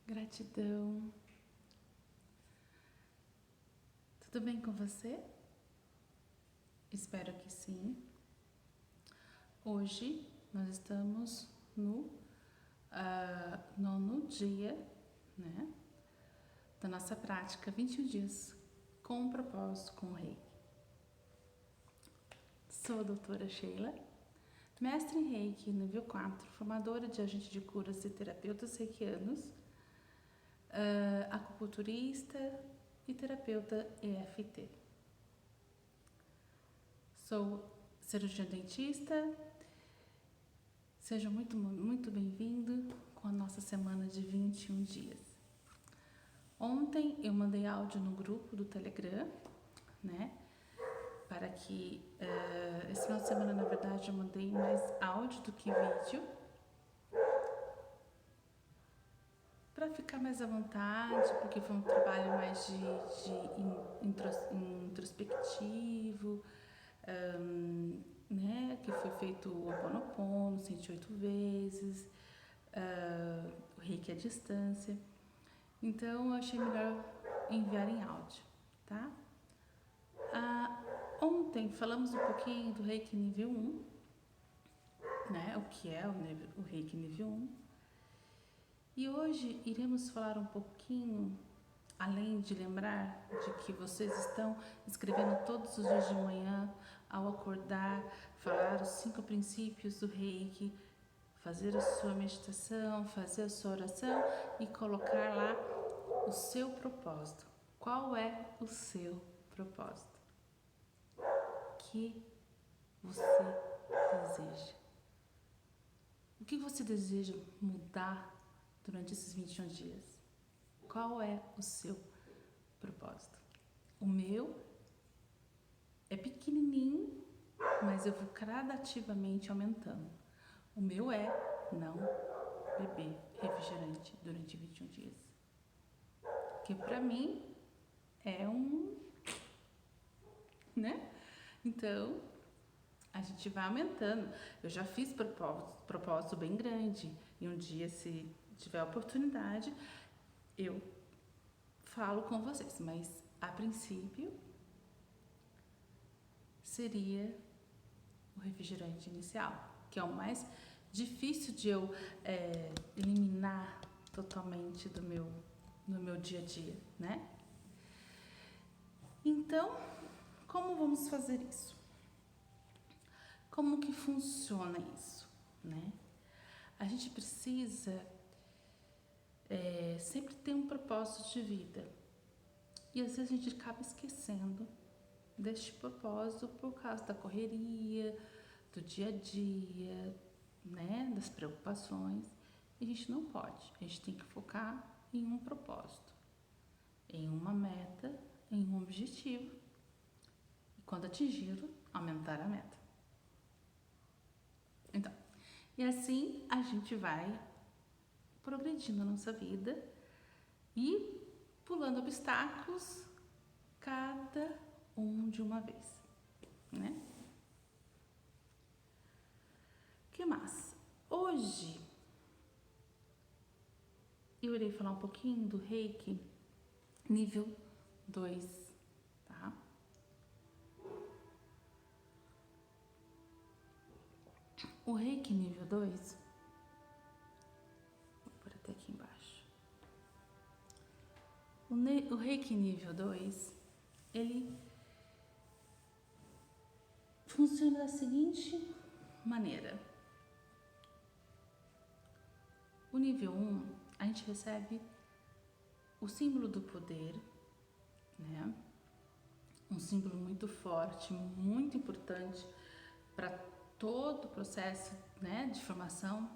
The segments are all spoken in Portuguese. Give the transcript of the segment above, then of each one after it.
Gratidão. Tudo bem com você? Espero que sim. Hoje nós estamos no nono dia, né, da nossa prática 21 dias com um propósito com o Reiki. Sou a doutora Sheila, mestre em Reiki nível 4, formadora de agente de curas e terapeutas reikianos, acupunturista e terapeuta EFT. Sou cirurgiã dentista. Seja muito bem-vindo com a nossa semana de 21 dias. Ontem eu mandei áudio no grupo do Telegram, né? Para que esse final de semana, na verdade, eu mandei mais áudio do que vídeo, para ficar mais à vontade, porque foi um trabalho mais de introspectivo, né? Que foi feito o Ho'oponopono 108 vezes, o Reiki à distância. Então eu achei melhor enviar em áudio, tá? Ontem falamos um pouquinho do Reiki nível 1, né? O que é o Reiki nível 1. E hoje iremos falar um pouquinho, além de lembrar de que vocês estão escrevendo todos os dias de manhã, ao acordar, falar os 5 princípios do Reiki, fazer a sua meditação, fazer a sua oração e colocar lá o seu propósito. Qual é o seu propósito? O que você deseja? O que você deseja mudar durante esses 21 dias? Qual é o seu propósito? O meu é pequenininho, mas eu vou gradativamente aumentando. O meu é não beber refrigerante durante 21 dias. Que pra mim é né? Então, a gente vai aumentando. Eu já fiz propósito bem grande. E um dia, se tiver oportunidade, eu falo com vocês. Mas, a princípio, seria o refrigerante inicial, que é o mais difícil de eu eliminar totalmente no meu dia a dia, né? Então, como vamos fazer isso? Como que funciona isso, né? A gente precisa sempre ter um propósito de vida. E às vezes a gente acaba esquecendo deste propósito por causa da correria, do dia a dia, né? Das preocupações. E a gente não pode. A gente tem que focar em um propósito, em uma meta, em um objetivo. E quando atingi-lo, aumentar a meta. Então, e assim a gente vai progredindo a nossa vida e pulando obstáculos, cada um de uma vez, né? O que mais? Hoje eu irei falar um pouquinho do Reiki nível 2, tá? O Reiki nível 2, vou pôr até aqui embaixo. O Reiki nível 2, ele funciona da seguinte maneira. O nível 1, a gente recebe o símbolo do poder, né? Um símbolo muito forte, muito importante para todo o processo, né, de formação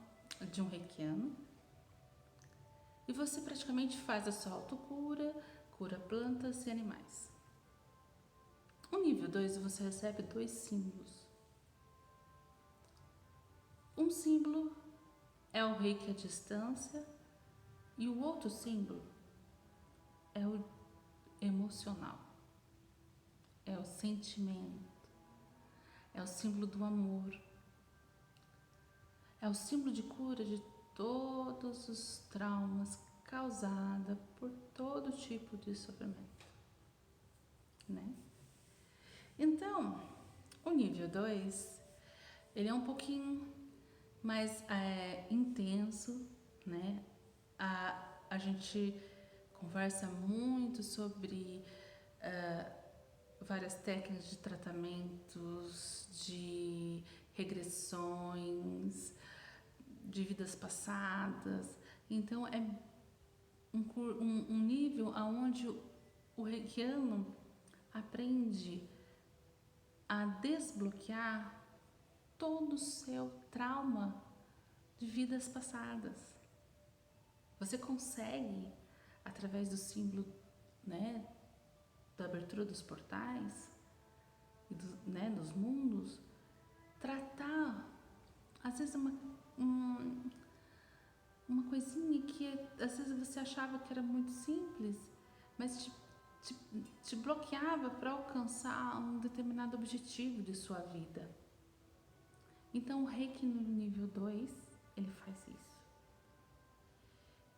de um reikiano. E você praticamente faz a sua autocura, cura plantas e animais. O nível 2, você recebe 2 símbolos. Um símbolo é o Reiki à distância e o outro símbolo é o emocional, é o sentimento, é o símbolo do amor, é o símbolo de cura de todos os traumas causada por todo tipo de sofrimento, né? Então, o nível 2, ele é um pouquinho mais intenso, né? A gente conversa muito sobre várias técnicas de tratamentos, de regressões, de vidas passadas. Então, é um nível onde o reikiano aprende a desbloquear todo o seu trauma de vidas passadas. Você consegue, através do símbolo, né, da abertura dos portais e dos mundos, tratar, às vezes, uma coisinha que às vezes você achava que era muito simples, mas te bloqueava para alcançar um determinado objetivo de sua vida. Então, o Reiki no nível 2, ele faz isso.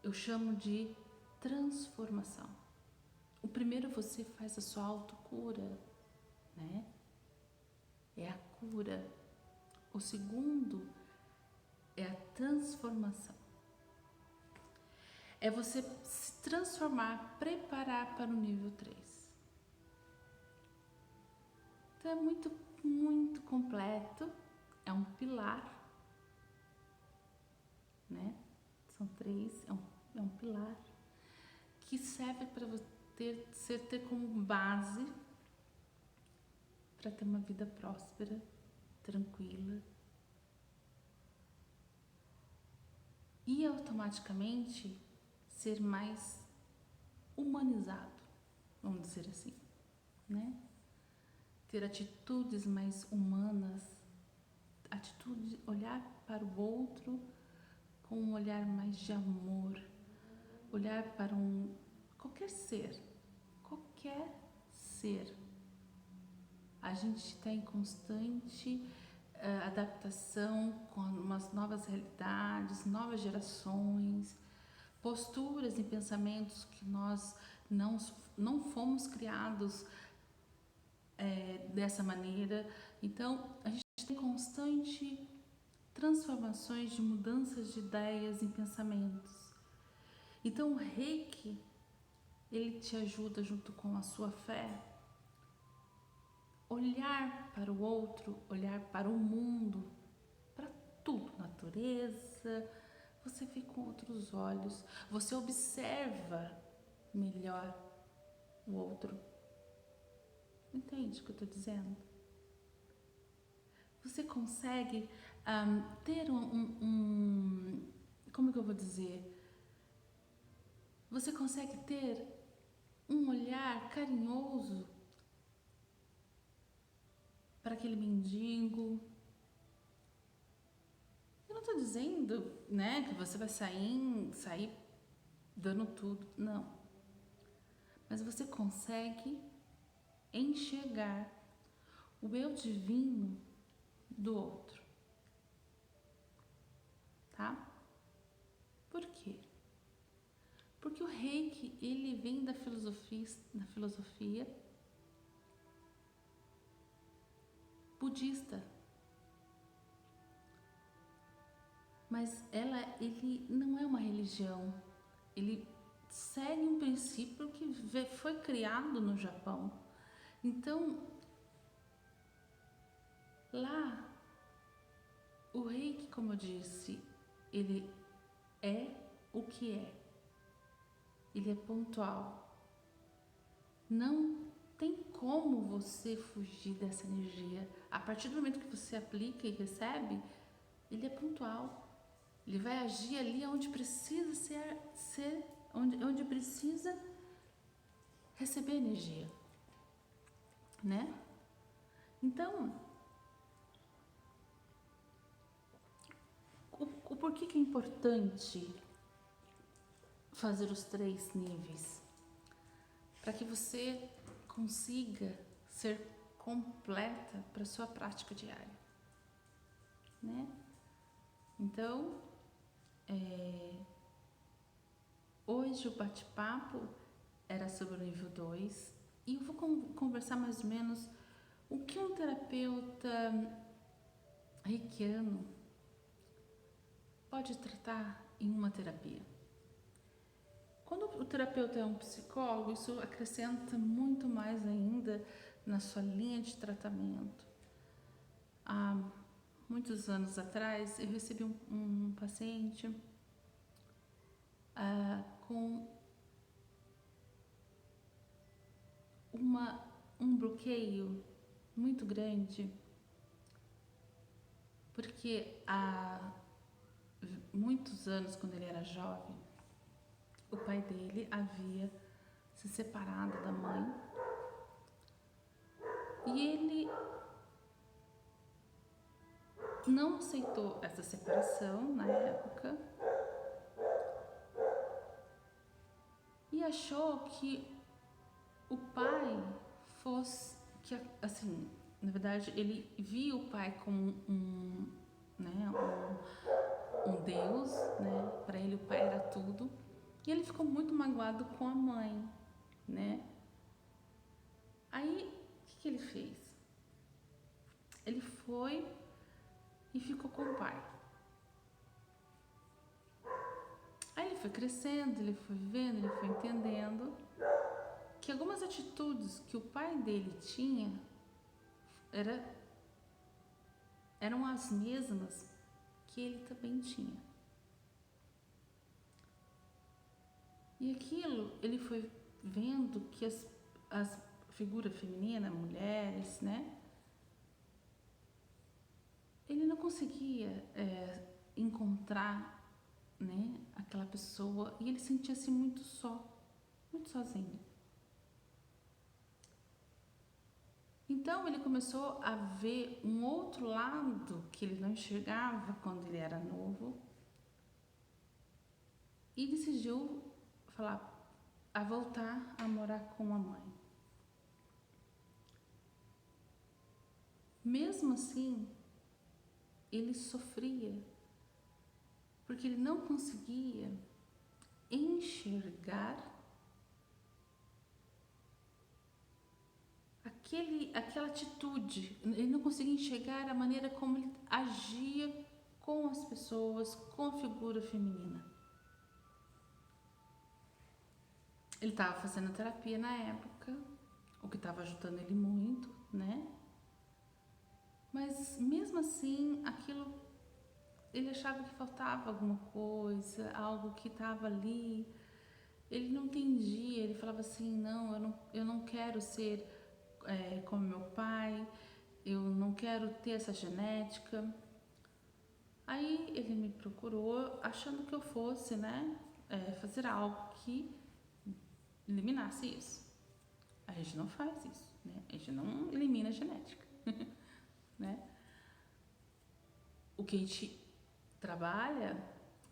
Eu chamo de transformação. O primeiro, você faz a sua autocura, né? É a cura. O segundo é a transformação. É você se transformar, preparar para o nível 3. Então é muito, muito completo. É um pilar, né? São 3, é um pilar que serve para você ter como base para ter uma vida próspera, tranquila e automaticamente ser mais humanizado, vamos dizer assim, né? Ter atitudes mais humanas, olhar para o outro com um olhar mais de amor, olhar para qualquer ser. A gente está em constante adaptação com umas novas realidades, novas gerações, posturas e pensamentos que nós não fomos criados dessa maneira. Então, a gente tem constante transformações de mudanças de ideias e pensamentos. Então, o Reiki, ele te ajuda, junto com a sua fé, olhar para o outro, olhar para o mundo, para tudo, natureza, você vê com outros olhos, você observa melhor o outro. Entende o que eu estou dizendo? Você consegue ter como que eu vou dizer? Você consegue ter um olhar carinhoso para aquele mendigo. Eu não estou dizendo, né, que você vai sair dando tudo, não. Mas você consegue enxergar o eu divino do outro, tá? Por quê? Porque o Reiki, ele vem da filosofia budista. Mas ele não é uma religião. Ele segue um princípio que foi criado no Japão. Então, lá, o Reiki, como eu disse, ele é o que é. Ele é pontual. Não tem como você fugir dessa energia. A partir do momento que você aplica e recebe, ele é pontual. Ele vai agir ali onde precisa onde precisa receber energia, né? Então, o porquê que é importante fazer os 3 níveis? Para que você consiga ser completa para sua prática diária, né? Então, hoje hoje o bate-papo era sobre o nível 2 e eu vou conversar mais ou menos o que um terapeuta reikiano pode tratar em uma terapia. Quando o terapeuta é um psicólogo, isso acrescenta muito mais ainda na sua linha de tratamento. Há muitos anos atrás, eu recebi um paciente com um bloqueio muito grande, porque há muitos anos, quando ele era jovem, o pai dele havia se separado da mãe e ele não aceitou essa separação na época e achou que o pai fosse, que assim, na verdade ele via o pai como um Deus, né? Para ele o pai era tudo. E ele ficou muito magoado com a mãe, né? Aí, o que ele fez? Ele foi e ficou com o pai. Aí ele foi crescendo, ele foi vendo, ele foi entendendo que algumas atitudes que o pai dele tinha eram as mesmas que ele também tinha. E aquilo, ele foi vendo que as figuras femininas, mulheres, né? Ele não conseguia encontrar, né, aquela pessoa e ele sentia-se muito só, muito sozinho. Então ele começou a ver um outro lado que ele não enxergava quando ele era novo e decidiu voltar a morar com a mãe. Mesmo assim, ele sofria porque ele não conseguia enxergar aquela atitude, ele não conseguia enxergar a maneira como ele agia com as pessoas, com a figura feminina. Ele estava fazendo terapia na época, o que estava ajudando ele muito, né? Mas mesmo assim, aquilo, ele achava que faltava alguma coisa, algo que estava ali. Ele não entendia, ele falava assim, não, eu não quero ser como meu pai, eu não quero ter essa genética. Aí ele me procurou achando que eu fosse, né, fazer algo que eliminasse isso. A gente não faz isso, né? A gente não elimina a genética, né? O que a gente trabalha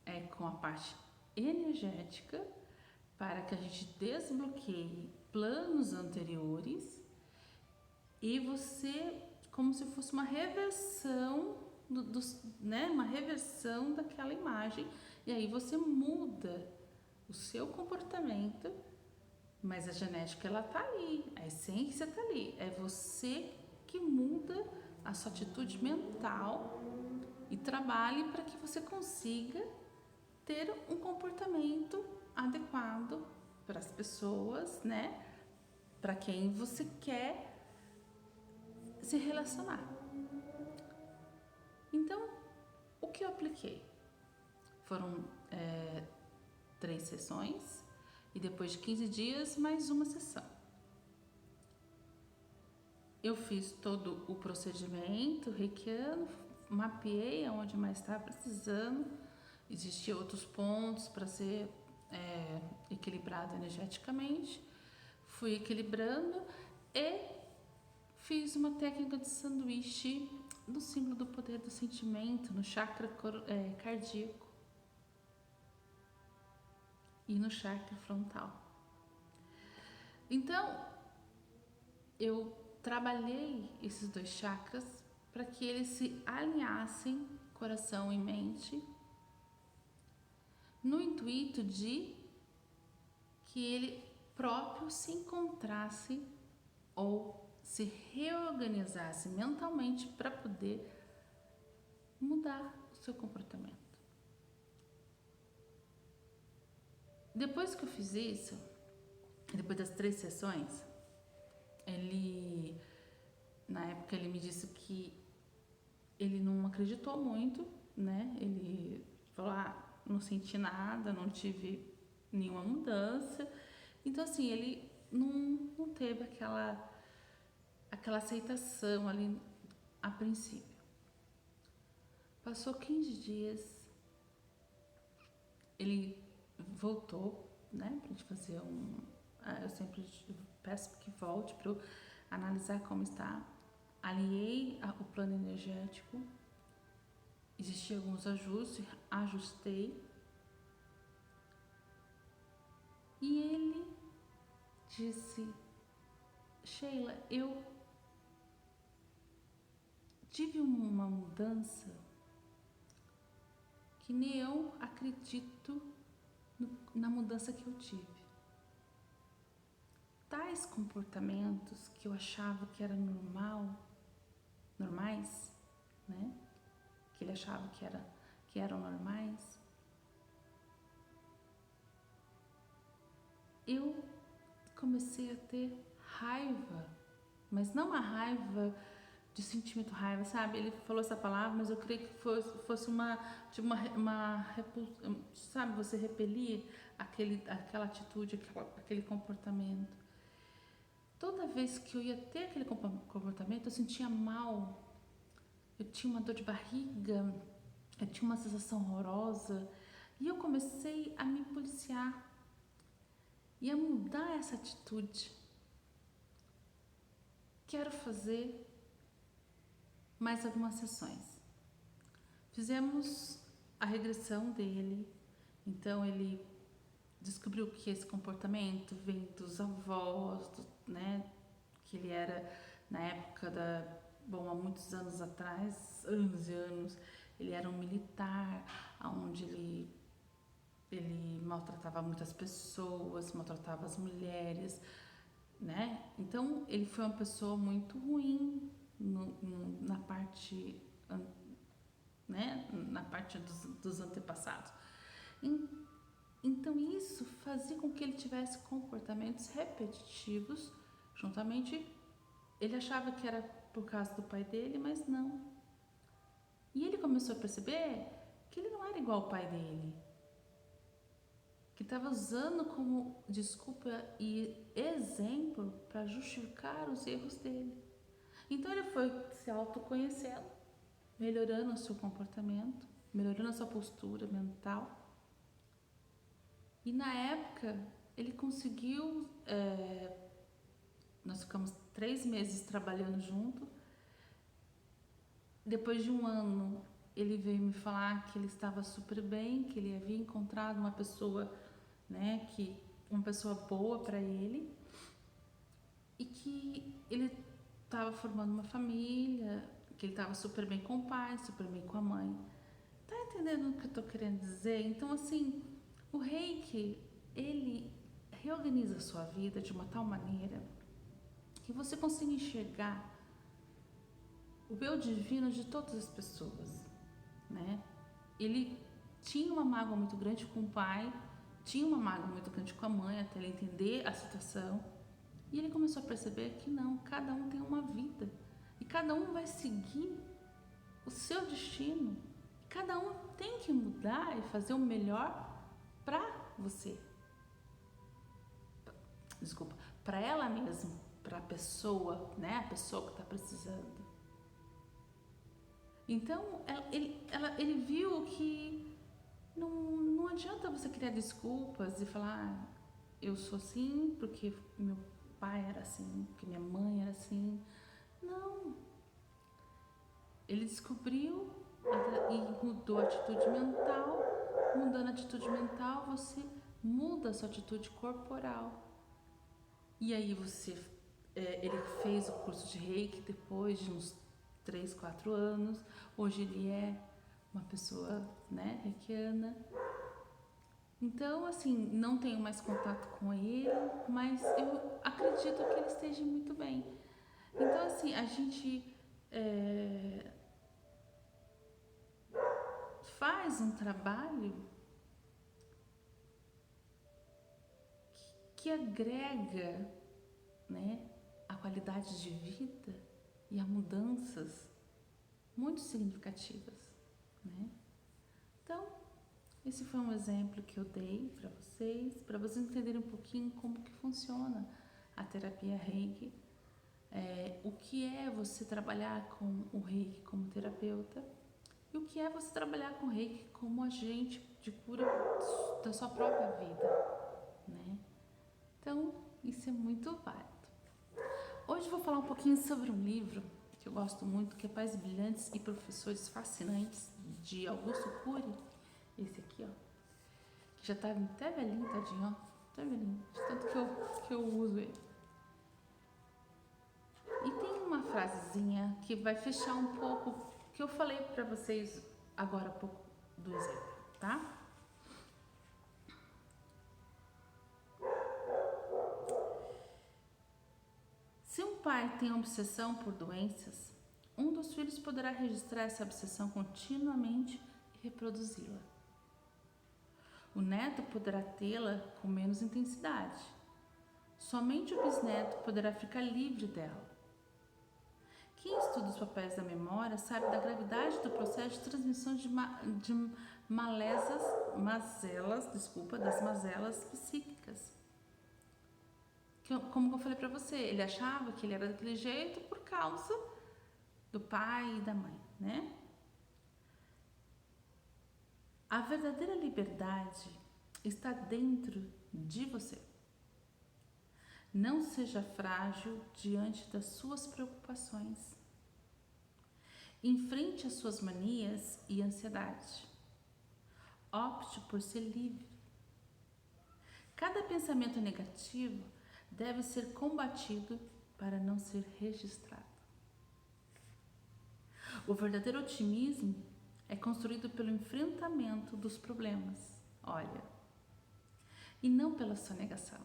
é com a parte energética para que a gente desbloqueie planos anteriores e você, como se fosse uma reversão né, uma reversão daquela imagem, e aí você muda o seu comportamento, mas a genética ela tá ali, a essência tá ali, é você que muda a sua atitude mental e trabalhe para que você consiga ter um comportamento adequado para as pessoas, né? Para quem você quer se relacionar. Então, o que eu apliquei? Foram 3 sessões e depois de 15 dias, mais uma sessão. Eu fiz todo o procedimento reikiano, mapeei aonde mais estava precisando, existiam outros pontos para ser equilibrado energeticamente, fui equilibrando e fiz uma técnica de sanduíche no símbolo do poder do sentimento, no chakra cardíaco e no chakra frontal. Então, eu trabalhei esses 2 chakras para que eles se alinhassem, coração e mente, no intuito de que ele próprio se encontrasse ou se reorganizasse mentalmente para poder mudar o seu comportamento. Depois que eu fiz isso, depois das 3 sessões, na época ele me disse que ele não acreditou muito, né? Ele falou, não senti nada, não tive nenhuma mudança. Então, assim, ele não teve aquela aceitação ali a princípio. Passou 15 dias, ele voltou, né, pra gente fazer eu sempre peço que volte para eu analisar como está. Alinhei o plano energético, existiam alguns ajustes, ajustei. E ele disse, Sheila, eu tive uma mudança que nem eu acredito na mudança que eu tive. Tais comportamentos que eu achava que eram normais, né? Que ele achava que eram normais. Eu comecei a ter raiva, mas não uma raiva de sentimento raiva, sabe? Ele falou essa palavra, mas eu creio que fosse sabe? Você repelir aquela atitude, aquele comportamento. Toda vez que eu ia ter aquele comportamento, eu sentia mal, eu tinha uma dor de barriga, eu tinha uma sensação horrorosa, e eu comecei a me policiar e a mudar essa atitude. Quero fazer mais algumas sessões. Fizemos a regressão dele, então ele descobriu que esse comportamento vem dos avós, né? Que ele era na época há muitos anos atrás, anos e anos, ele era um militar, onde ele maltratava muitas pessoas, maltratava as mulheres, né? Então ele foi uma pessoa muito ruim na parte, né? Na parte dos antepassados. Então isso fazia com que ele tivesse comportamentos repetitivos, juntamente. Ele achava que era por causa do pai dele, mas não. E ele começou a perceber que ele não era igual ao pai dele, que estava usando como desculpa e exemplo para justificar os erros dele. Então ele foi se autoconhecendo, melhorando o seu comportamento, melhorando a sua postura mental. E na época ele conseguiu, nós ficamos 3 meses trabalhando junto. Depois de 1 ano, ele veio me falar que ele estava super bem, que ele havia encontrado uma pessoa, né, uma pessoa boa para ele, e que ele estava formando uma família, que ele estava super bem com o pai, super bem com a mãe. Tá entendendo o que eu tô querendo dizer? Então, assim, o Reiki, ele reorganiza a sua vida de uma tal maneira que você consiga enxergar o eu divino de todas as pessoas, né? Ele tinha uma mágoa muito grande com o pai, tinha uma mágoa muito grande com a mãe, até ele entender a situação. E ele começou a perceber que não, cada um tem uma vida. E cada um vai seguir o seu destino. Cada um tem que mudar e fazer o melhor para você. Desculpa, para ela mesma, para a pessoa, né? A pessoa que está precisando. Então, ele viu que não adianta você criar desculpas e falar, eu sou assim porque meu pai era assim, porque minha mãe era assim. Não. Ele descobriu e mudou a atitude mental. Mudando a atitude mental, você muda a sua atitude corporal. E aí ele fez o curso de Reiki depois de uns 3, 4 anos. Hoje ele é uma pessoa, né, reikiana. Então, assim, não tenho mais contato com ele, mas eu acredito que ele esteja muito bem. Então, assim, a gente faz um trabalho que agrega, né, a qualidade de vida e a mudanças muito significativas, né? Então, esse foi um exemplo que eu dei para vocês entenderem um pouquinho como que funciona a terapia Reiki, o que é você trabalhar com o Reiki como terapeuta e o que é você trabalhar com o Reiki como agente de cura da sua própria vida, né? Então, isso é muito válido. Hoje eu vou falar um pouquinho sobre um livro que eu gosto muito, que é Pais Brilhantes e Professores Fascinantes, de Augusto Cury. Esse aqui, ó, que já tá até velhinho, tadinho, ó, até velhinho, de tanto que eu uso ele. E tem uma frasezinha que vai fechar um pouco que eu falei para vocês agora há pouco do exemplo, tá? Se um pai tem obsessão por doenças, um dos filhos poderá registrar essa obsessão continuamente e reproduzi-la. O neto poderá tê-la com menos intensidade. Somente o bisneto poderá ficar livre dela. Quem estuda os papéis da memória sabe da gravidade do processo de transmissão das mazelas psíquicas. Como eu falei para você, ele achava que ele era daquele jeito por causa do pai e da mãe, né? A verdadeira liberdade está dentro de você. Não seja frágil diante das suas preocupações. Enfrente as suas manias e ansiedade. Opte por ser livre. Cada pensamento negativo deve ser combatido para não ser registrado. O verdadeiro otimismo é construído pelo enfrentamento dos problemas, olha, e não pela sua negação.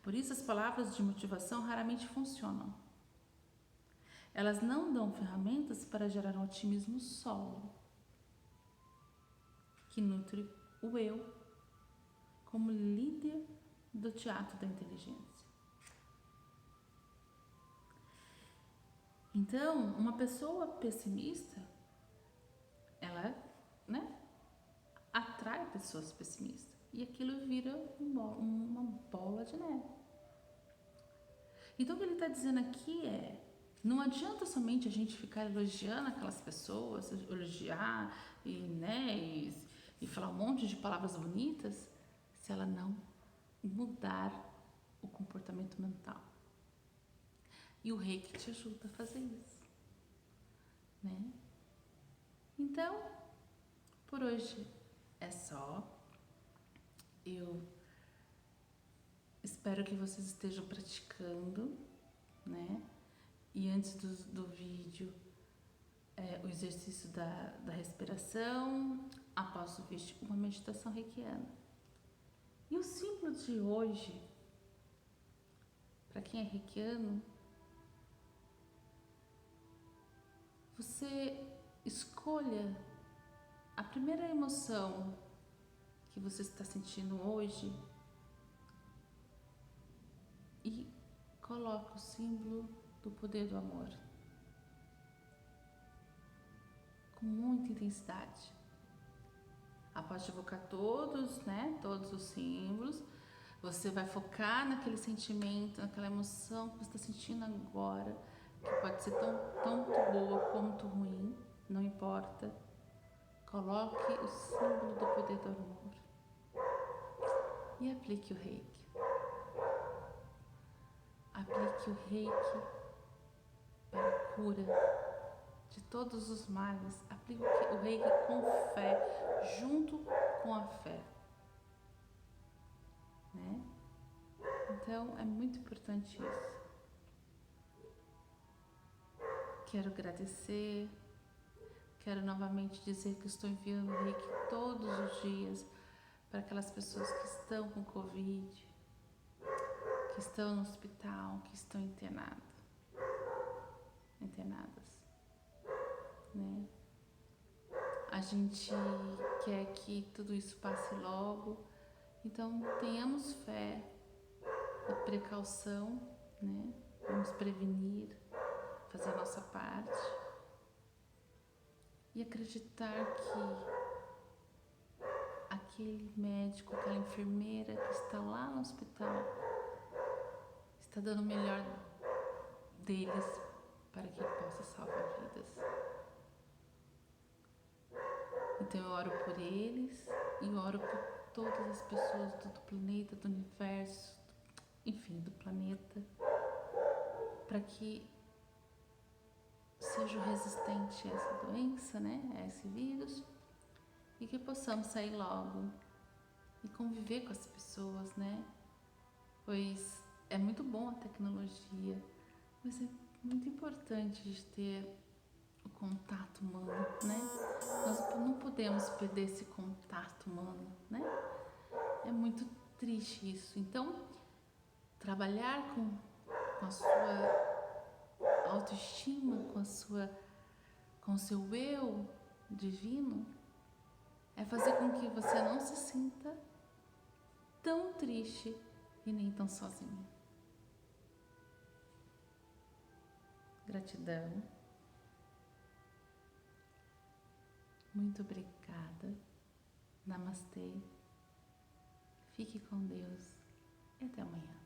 Por isso as palavras de motivação raramente funcionam. Elas não dão ferramentas para gerar um otimismo solo, que nutre o eu como líder do teatro da inteligência. Então, uma pessoa pessimista, ela, né, atrai pessoas pessimistas e aquilo vira uma bola de neve. Então, o que ele está dizendo aqui é: não adianta somente a gente ficar elogiando aquelas pessoas, elogiar e falar um monte de palavras bonitas, se ela não mudar o comportamento mental. E o Reiki te ajuda a fazer isso, né? Então, por hoje é só. Eu espero que vocês estejam praticando, né? E antes do vídeo, o exercício da respiração, após o vídeo, uma meditação reikiana. E o símbolo de hoje, para quem é reikiano, você escolha a primeira emoção que você está sentindo hoje e coloque o símbolo do poder do amor com muita intensidade. Após evocar todos os símbolos, você vai focar naquele sentimento, naquela emoção que você está sentindo agora, que pode ser tanto boa quanto ruim, não importa. Coloque o símbolo do poder do amor e aplique o Reiki. Aplique o Reiki para a cura de todos os males. Aplique o Reiki com fé, junto com a fé, né? Então é muito importante isso. Quero agradecer, quero novamente dizer que estou enviando o Reiki todos os dias para aquelas pessoas que estão com Covid, que estão no hospital, que estão internadas, né? A gente quer que tudo isso passe logo, então tenhamos fé na precaução, né? Vamos prevenir, fazer a nossa parte e acreditar que aquele médico, aquela enfermeira que está lá no hospital está dando o melhor deles para que possa salvar vidas. Então eu oro por eles e oro por todas as pessoas do planeta, do universo, enfim, do planeta, para que seja resistente a essa doença, né, a esse vírus, e que possamos sair logo e conviver com as pessoas, né, pois é muito bom a tecnologia, mas é muito importante de ter o contato humano, né? Nós não podemos perder esse contato humano, né? É muito triste isso. Então, trabalhar com a sua autoestima, com o seu eu divino, é fazer com que você não se sinta tão triste e nem tão sozinha. Gratidão. Muito obrigada. Namastê. Fique com Deus e até amanhã.